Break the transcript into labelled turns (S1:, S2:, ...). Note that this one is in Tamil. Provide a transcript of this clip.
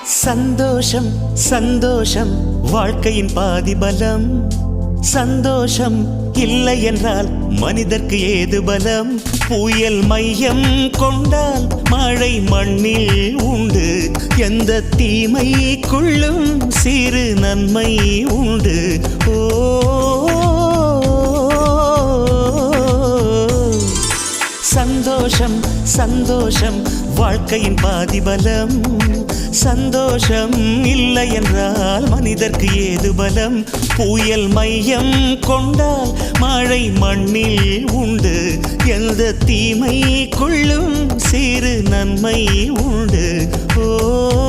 S1: சந்தோஷம் சந்தோஷம் வாழ்க்கையின் பாதி பலம். சந்தோஷம் இல்லை என்றால் மனிதர்க்கு ஏது பலம்? புயல் மையம் கொண்டால் மழை மண்ணில் உண்டு. எந்த தீமைக்குள்ளும் சிறு நன்மை உண்டு. ஓ சந்தோஷம் சந்தோஷம் வாழ்க்கையின் பாதி பலம். சந்தோஷம் இல்லை என்றால் மனிதர்க்கு ஏது பலம்? புயல் மையம் கொண்டால் மழை மண்ணில் உண்டு. எந்த தீமைக்குள்ளும் சிறு நன்மை உண்டு. ஓ